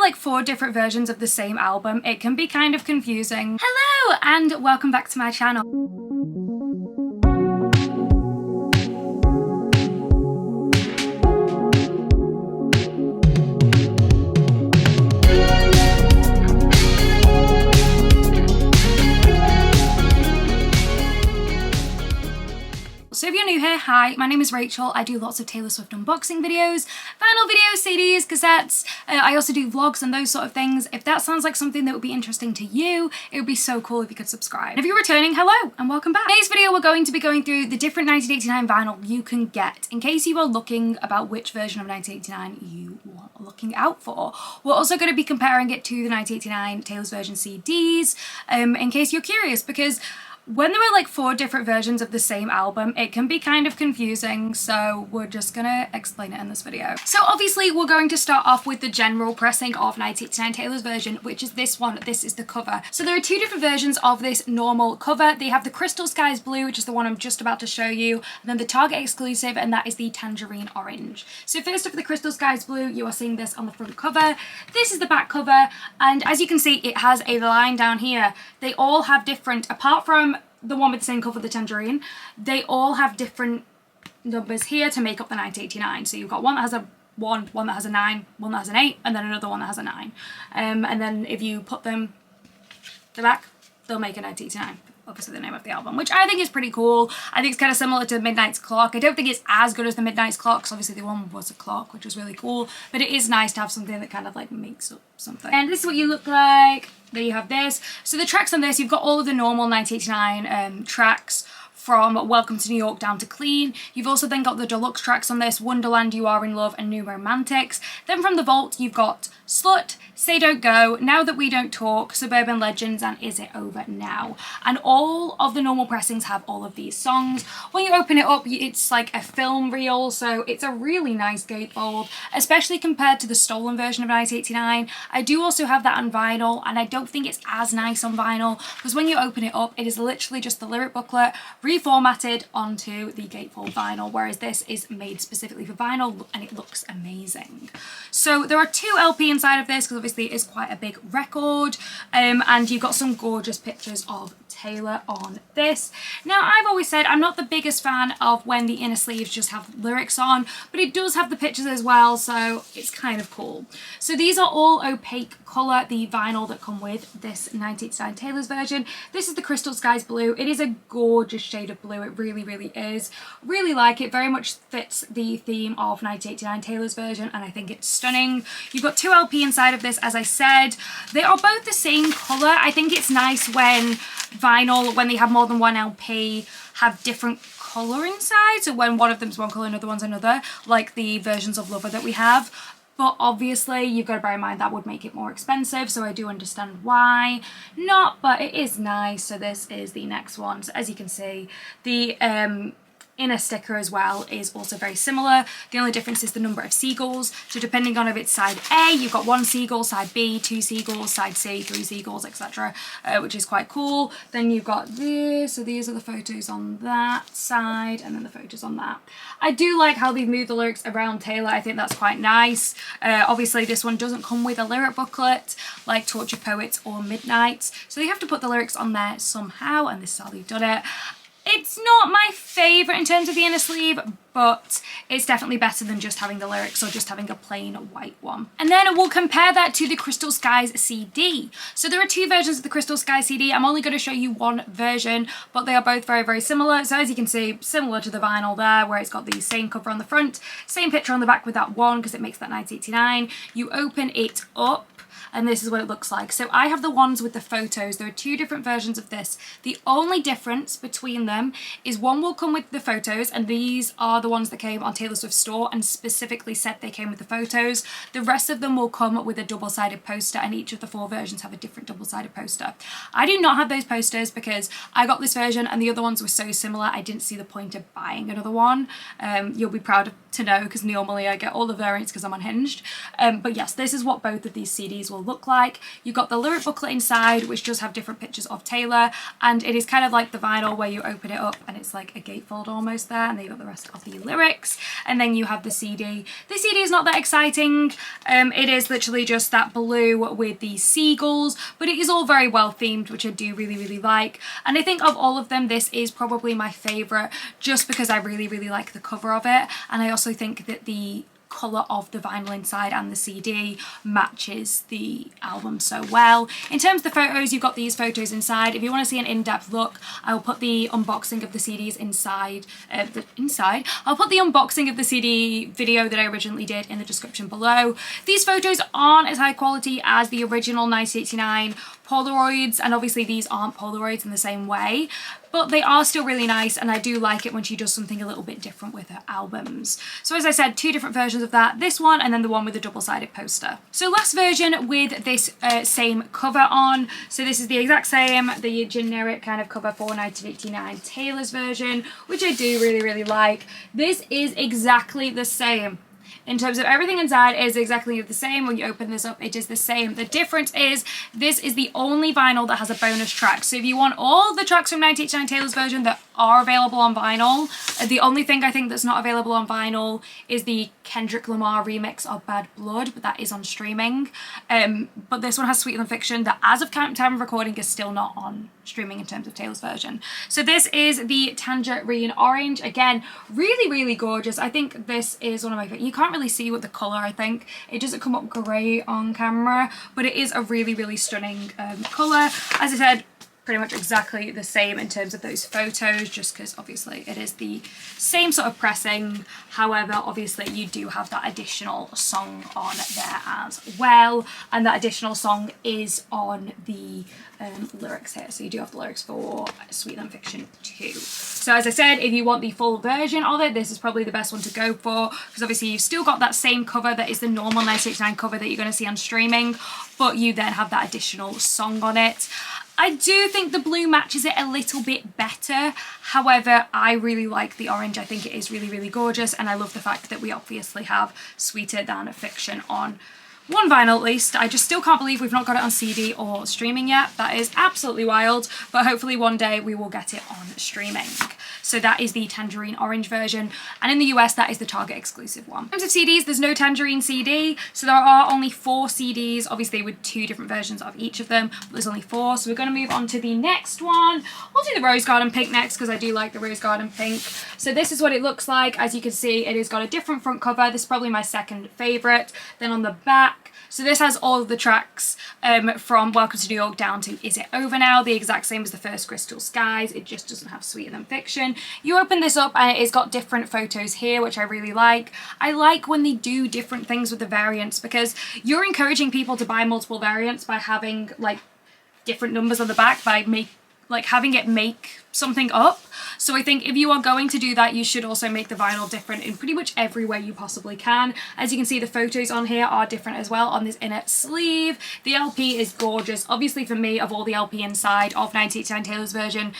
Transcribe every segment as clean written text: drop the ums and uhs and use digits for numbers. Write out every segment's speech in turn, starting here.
like 4 different versions of the same album, it can be kind of confusing. Hello and welcome back to my channel. So if you're new here, hi, my name is Rachel. I do lots of Taylor Swift unboxing videos, vinyl videos, CDs, cassettes. I also do vlogs and those sort of things. If that sounds like something that would be interesting to you, it would be so cool if you could subscribe. And if you're returning, hello and welcome back. In today's video, we're going to be going through the different 1989 vinyl you can get in case you are looking about which version of 1989 you are looking out for. We're also going to be comparing it to the 1989 Taylor's version CDs in case you're curious, because when there are like 4 different versions of the same album, it can be kind of confusing, so we're just gonna explain it in this video. So obviously we're going to start off with the general pressing of 1989 Taylor's version, which is this one. This is the cover. So there are 2 different versions of this normal cover. They have the Crystal Skies Blue, which is the one I'm just about to show you, and then the Target exclusive, and that is the Tangerine Orange. So first up for the Crystal Skies Blue, you are seeing this on the front cover. This is the back cover, and as you can see, it has a line down here. They all have different, apart from the one with the same cover, the Tangerine, they all have different numbers here to make up the 1989. So you've got one that has a 1, one that has a 9, one that has an 8, and then another one that has a 9. And then if you put them the back, they'll make a 1989. Obviously the name of the album, which I think is pretty cool. I think it's kind of similar to Midnight's Clock. I don't think it's as good as the Midnight's Clock, because obviously the one was a clock, which was really cool, but it is nice to have something that kind of like makes up something. And this is what you look like. There you have this. So the tracks on this, you've got all of the normal 1989 tracks, from Welcome to New York down to Clean. You've also then got the deluxe tracks on this, Wonderland, You Are in Love, and New Romantics. Then from the vault, you've got Slut, Say Don't Go, Now That We Don't Talk, Suburban Legends, and Is It Over Now. And all of the normal pressings have all of these songs. When you open it up, it's like a film reel, so it's a really nice gatefold, especially compared to the stolen version of 1989. I do also have that on vinyl, and I don't think it's as nice on vinyl, because when you open it up, it is literally just the lyric booklet reformatted onto the gatefold vinyl, whereas this is made specifically for vinyl and it looks amazing. So there are 2 LP inside of this, because obviously it is quite a big record, and you've got some gorgeous pictures of Taylor on this. Now, I've always said I'm not the biggest fan of when the inner sleeves just have lyrics on, but it does have the pictures as well, so it's kind of cool. So these are all opaque colour, the vinyl that come with this 1989 Taylor's version. This is the Crystal Skies Blue. It is a gorgeous shade of blue. It really, really is. Really like it. Very much fits the theme of 1989 Taylor's version, and I think it's stunning. You've got 2 LP inside of this, as I said. They are both the same colour. I think it's nice when vinyl, when they have more than 1 LP, have different colour inside. So when one of them's one colour, another one's another, like the versions of Lover that we have. But obviously you've got to bear in mind that would make it more expensive, so I do understand why not, but it is nice. So this is the next one. So as you can see, the inner sticker as well is also very similar. The only difference is the number of seagulls. So depending on if it's side A, you've got 1 seagull, side B, 2 seagulls, side C, 3 seagulls, etc., which is quite cool. Then you've got this, so these are the photos on that side, and then the photos on that. I do like how they've moved the lyrics around Taylor. I think that's quite nice. Obviously this one doesn't come with a lyric booklet like Tortured Poets or Midnight's, so they have to put the lyrics on there somehow, and this is how they've done it. It's not my favourite in terms of the inner sleeve, but it's definitely better than just having the lyrics or just having a plain white one. And then we'll compare that to the Crystal Skies CD. So there are 2 versions of the Crystal Skies CD. I'm only going to show you one version, but they are both very, very similar. So as you can see, similar to the vinyl there, where it's got the same cover on the front, same picture on the back with that 1, because it makes that 1989. You open it up, and this is what it looks like. So I have the ones with the photos. There are 2 different versions of this. The only difference between them is one will come with the photos, and these are the ones that came on Taylor Swift's store and specifically said they came with the photos. The rest of them will come with a double-sided poster, and each of the 4 versions have a different double-sided poster. I do not have those posters because I got this version and the other ones were so similar I didn't see the point of buying another one. You'll be proud to know, because normally I get all the variants because I'm unhinged. But yes, this is what both of these CDs will look like. You've got the lyric booklet inside, which does have different pictures of Taylor, and it is kind of like the vinyl where you open it up and it's like a gatefold almost there, and then you've got the rest of the lyrics, and then you have the CD. The CD is not that exciting. It is literally just that blue with the seagulls, but it is all very well themed, which I do really like. And I think of all of them, this is probably my favourite, just because I really like the cover of it, and I also think that the colour of the vinyl inside and the CD matches the album so well. In terms of the photos, you've got these photos inside. If you want to see an in-depth look, I will put the unboxing of the CDs inside. I'll put the unboxing of the CD video that I originally did in the description below. These photos aren't as high quality as the original 1989 Polaroids, and obviously these aren't Polaroids in the same way, but they are still really nice, and I do like it when she does something a little bit different with her albums. So as I said, two different versions of that, this one and then the one with the double-sided poster. So last version with this same cover on. So this is the exact same, the generic kind of cover for 1989 Taylor's version, which I do really like. This is exactly the same. In terms of everything inside, it is exactly the same. When you open this up, it is the same. The difference is this is the only vinyl that has a bonus track. So if you want all the tracks from 1989 Taylor's version that are available on vinyl, the only thing I think that's not available on vinyl is the Kendrick Lamar remix of Bad Blood, but that is on streaming. But this one has Sweeter Than Fiction that, as of time of recording, is still not on streaming in terms of Taylor's version. So this is the Tangerine Orange. Again, really gorgeous. I think this is one of my favorites. You can't really see with the colour, I think. It doesn't come up great on camera, but it is a really stunning colour. As I said, pretty much exactly the same in terms of those photos, just because obviously it is the same sort of pressing. However, obviously you do have that additional song on there as well, and that additional song is on the lyrics here. So you do have the lyrics for Sweeter Than Fiction too. So as I said, if you want the full version of it, this is probably the best one to go for, because obviously you've still got that same cover that is the normal 1989 cover that you're going to see on streaming, but you then have that additional song on it. I do think the blue matches it a little bit better. However, I really like the orange. I think it is really gorgeous, and I love the fact that we obviously have Sweeter Than Fiction on one vinyl at least. I just still can't believe we've not got it on CD or streaming yet. That is absolutely wild, but hopefully one day we will get it on streaming. So that is the Tangerine Orange version, and in the US that is the Target exclusive one. In terms of CDs, there's no Tangerine CD, so there are only 4 CDs, obviously with 2 different versions of each of them, but there's only 4. So we're going to move on to the next one. We'll do the Rose Garden Pink next, because I do like the Rose Garden Pink. So this is what it looks like. As you can see, it has got a different front cover. This is probably my second favourite. Then on the back, so this has all of the tracks from Welcome to New York down to Is It Over Now, the exact same as the first Crystal Skies. It just doesn't have Sweeter Than Fiction. You open this up and it's got different photos here, which I really like. I like when they do different things with the variants, because you're encouraging people to buy multiple variants by having like different numbers on the back, by having it make something up. So I think if you are going to do that, you should also make the vinyl different in pretty much every way you possibly can. As you can see, the photos on here are different as well on this inner sleeve. The LP is gorgeous. Obviously for me, of all the LP inside of 1989 Taylor's version,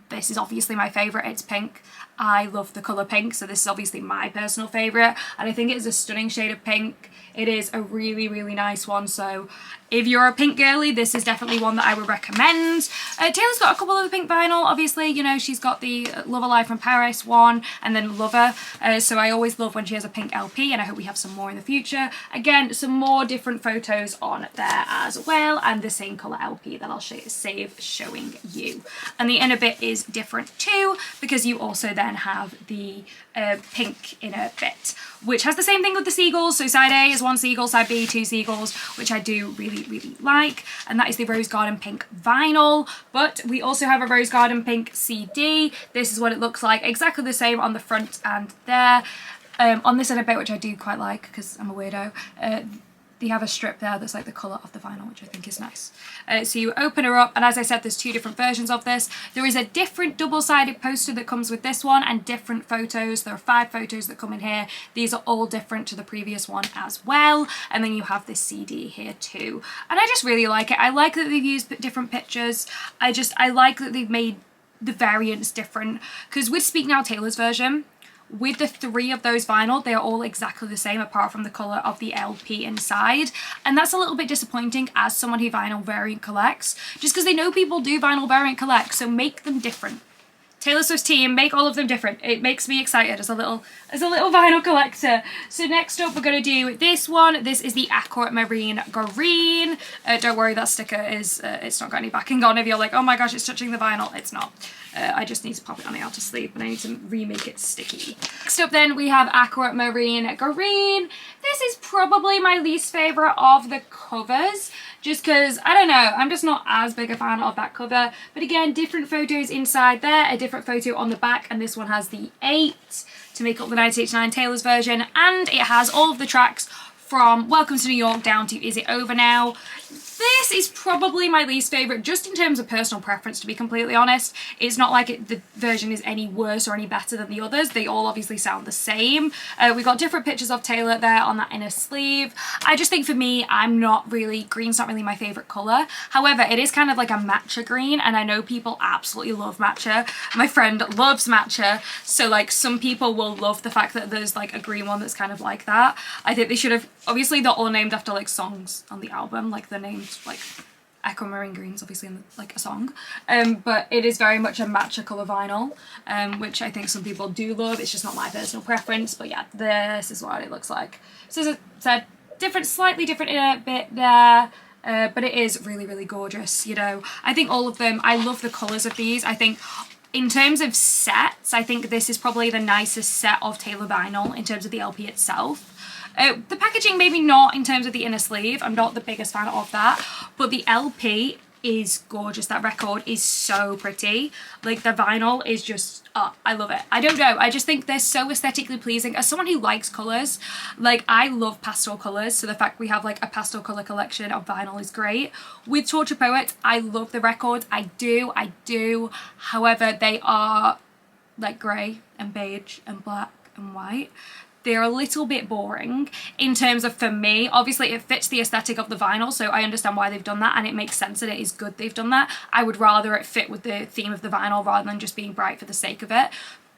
this is obviously my favourite. It's pink. I love the colour pink, so this is obviously my personal favourite, and I think it is a stunning shade of pink. It is a really nice one, so if you're a pink girly, this is definitely one that I would recommend. Taylor's got a couple of the pink vinyl, obviously, you know, she's got the Love Alive from Paris one, and then Lover, so I always love when she has a pink LP, and I hope we have some more in the future. Again, some more different photos on there as well, and the same colour LP that I'll save showing you. And the inner bit is different too, because you also then have the pink inner bit, which has the same thing with the seagulls. So side A is 1 seagull, side B 2 seagulls, which I do really like, and that is the Rose Garden Pink vinyl. But we also have a Rose Garden Pink CD. This is what it looks like, exactly the same on the front and there. On this inner bit, which I do quite like because I'm a weirdo, they have a strip there that's like the colour of the vinyl, which I think is nice. So you open her up, and as I said, there's 2 different versions of this. There is a different double-sided poster that comes with this one, and different photos. There are 5 photos that come in here. These are all different to the previous one as well. And then you have this CD here too. And I just really like it. I like that they've used different pictures. I like that they've made the variants different. Because with Speak Now Taylor's version, with the 3 of those vinyl, they are all exactly the same apart from the colour of the LP inside. And that's a little bit disappointing as someone who vinyl variant collects, just because they know people do vinyl variant collect, so make them different. Taylor Swift's team, make all of them different. It makes me excited as a little vinyl collector. So next up we're going to do this one. This is the Aquamarine Green. Don't worry, that sticker is, it's not got any backing on. If you're like, oh my gosh, it's touching the vinyl, it's not. I just need to pop it on the outer sleeve, but I need to remake it sticky. Next up then we have Aquamarine Green. This is probably my least favourite of the covers, just because, I don't know, I'm just not as big a fan of that cover. But again, different photos inside there, a different photo on the back, and this one has the 8 to make up the 1989 Taylor's version, and it has all of the tracks from Welcome to New York down to Is It Over Now. This is probably my least favourite, just in terms of personal preference, to be completely honest. It's not like the version is any worse or any better than the others. They all obviously sound the same. We got different pictures of Taylor there on that inner sleeve. I just think for me, green's not really my favourite colour. However, it is kind of like a matcha green, and I know people absolutely love matcha. My friend loves matcha, so like some people will love the fact that there's like a green one that's kind of like that. I think they should have, obviously they're all named after like songs on the album, like they're named like Aquamarine Green's obviously in like a song, but it is very much a matcha colour vinyl, which I think some people do love. It's just not my personal preference, but yeah, this is what it looks like. So as I said, slightly different in a bit there, but it is really, really gorgeous, you know. I think all of them, I love the colours of these. I think in terms of sets, I think this is probably the nicest set of Taylor vinyl in terms of the LP itself. The packaging maybe not in terms of the inner sleeve, I'm not the biggest fan of that, but the LP is gorgeous. That record is so pretty. Like the vinyl is just, I love it. I don't know, I just think they're so aesthetically pleasing. As someone who likes colours, like I love pastel colours, so the fact we have like a pastel colour collection of vinyl is great. With Torture Poets, I love the records, I do. However, they are like grey and beige and black and white. They're a little bit boring in terms of, for me, obviously it fits the aesthetic of the vinyl, so I understand why they've done that, and it makes sense that it is good they've done that. I would rather it fit with the theme of the vinyl rather than just being bright for the sake of it.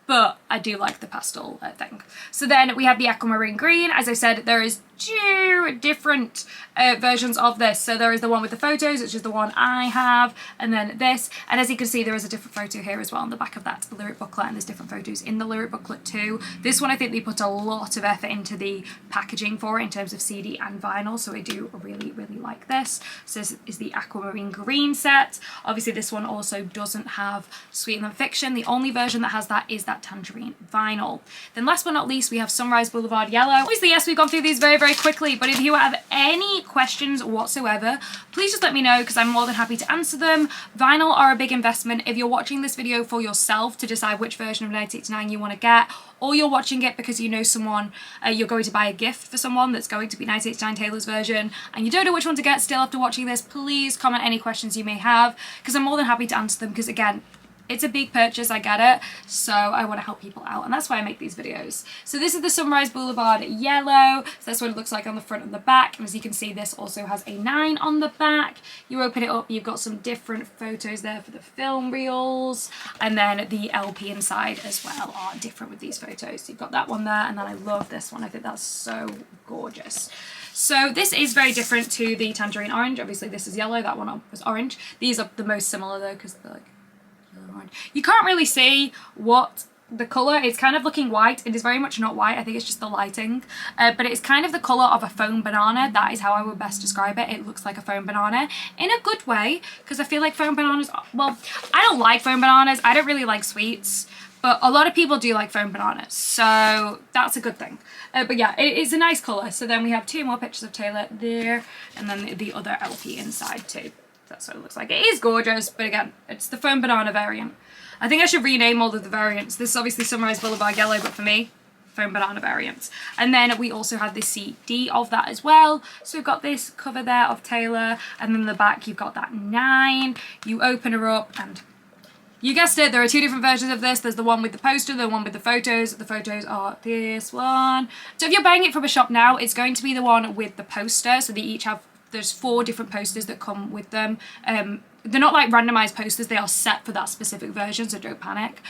But I do like the pastel thing. So then we have the Aquamarine Green. As I said, there is 2 different versions of this. So there is the one with the photos, which is the one I have, and then this. And as you can see, there is a different photo here as well on the back of that lyric booklet, and there's different photos in the lyric booklet too. This one, I think they put a lot of effort into the packaging for it in terms of CD and vinyl, so I do really, really like this. So this is the Aquamarine Green set. Obviously, this one also doesn't have Sweeter Than Fiction. The only version that has that is that Tangerine vinyl. Then last but not least, we have Sunrise Boulevard Yellow. Obviously, yes, we've gone through these very, very quickly, but if you have any questions whatsoever, please just let me know, because I'm more than happy to answer them. Vinyl are a big investment. If you're watching this video for yourself to decide which version of 1989 you want to get, or you're watching it because you know someone, you're going to buy a gift for someone that's going to be 1989 Taylor's version, and you don't know which one to get still after watching this, please comment any questions you may have, because I'm more than happy to answer them, because again, it's a big purchase, I get it, so I want to help people out, and that's why I make these videos. So this is the Sunrise Boulevard Yellow, so that's what it looks like on the front and the back, and as you can see, this also has a 9 on the back. You open it up, you've got some different photos there for the film reels, and then the LP inside as well are different with these photos. So you've got that one there, and then I love this one. I think that's so gorgeous. So this is very different to the Tangerine Orange. Obviously this is yellow, that one was orange. These are the most similar though, because they're like yellow orange. You can't really see what the colour is, kind of looking white. It is very much not white, I think it's just the lighting, but it's kind of the colour of a foam banana. That is how I would best describe it. It looks like a foam banana in a good way, because I feel like foam bananas, well, I don't like foam bananas, I don't really like sweets, but a lot of people do like foam bananas, so that's a good thing. But yeah, it's a nice colour. So then we have 2 more pictures of Taylor there, and then the other LP inside too. That's what it looks like. It is gorgeous, but again, it's the foam banana variant. I think I should rename all of the variants. This is obviously Sunrise Boulevard Yellow, but for me, foam banana variants. And then we also have the CD of that as well. So we've got this cover there of Taylor, and then the back you've got that 9. You open her up and you guessed it, there are 2 different versions of this. There's the one with the poster, the one with the photos. The photos are this one. So if you're buying it from a shop now, it's going to be the one with the poster. So they each have, there's 4 different posters that come with them. they're not like randomized posters, they are set for that specific version, so don't panic.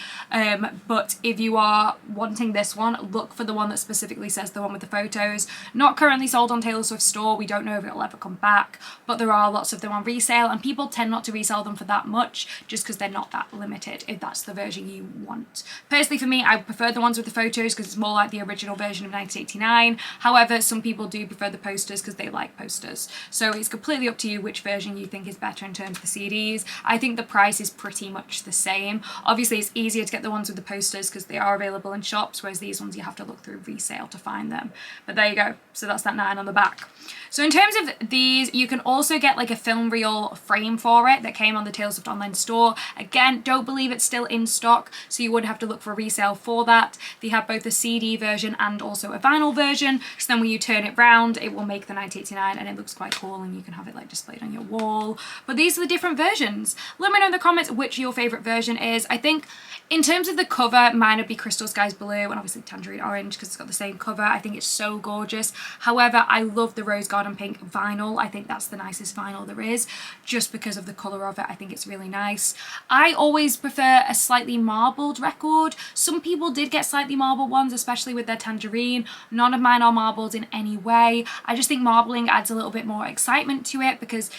But if you are wanting this one, look for the one that specifically says the one with the photos. Not currently sold on Taylor Swift's store, we don't know if it'll ever come back, but there are lots of them on resale, and people tend not to resell them for that much just because they're not that limited if that's the version you want. Personally for me, I prefer the ones with the photos because it's more like the original version of 1989. However, some people do prefer the posters because they like posters. So it's completely up to you which version you think is better in terms of the CDs. I think the price is pretty much the same. Obviously it's easier to get the ones with the posters because they are available in shops, whereas these ones you have to look through resale to find them. But there you go, so that's that 9 on the back. So in terms of these, you can also get like a film reel frame for it that came on the Taylor Swift online store. Again, don't believe it's still in stock, so you would have to look for a resale for that. They have both a CD version and also a vinyl version, so then when you turn it round, it will make the 1989 and it looks quite cool, and you can have it like displayed on your wall. But these are the different versions. Let me know in the comments which your favourite version is. I think in terms of the cover, mine would be Crystal Skies Blue and obviously Tangerine Orange because it's got the same cover. I think it's so gorgeous. However, I love the Rose Garden Pink vinyl. I think that's the nicest vinyl there is, just because of the colour of it. I think it's really nice. I always prefer a slightly marbled record. Some people did get slightly marbled ones, especially with their Tangerine. None of mine are marbled in any way. I just think marbling adds a little bit more excitement to it because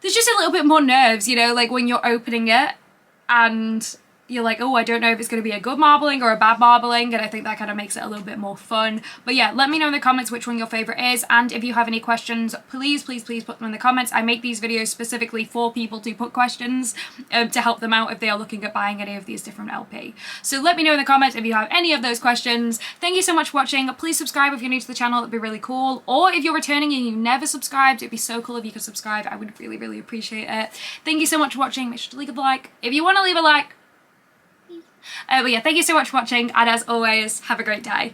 there's just a little bit more nerves, you know, like when you're opening it and you're like, oh, I don't know if it's going to be a good marbling or a bad marbling, and I think that kind of makes it a little bit more fun. But yeah, let me know in the comments which one your favourite is, and if you have any questions, please put them in the comments. I make these videos specifically for people to put questions to help them out if they are looking at buying any of these different LP. So let me know in the comments if you have any of those questions. Thank you so much for watching. Please subscribe if you're new to the channel, that'd be really cool. Or if you're returning and you never subscribed, it'd be so cool if you could subscribe. I would really, really appreciate it. Thank you so much for watching. Make sure to leave a like if you want to leave a like. But yeah, thank you so much for watching, and as always, have a great day.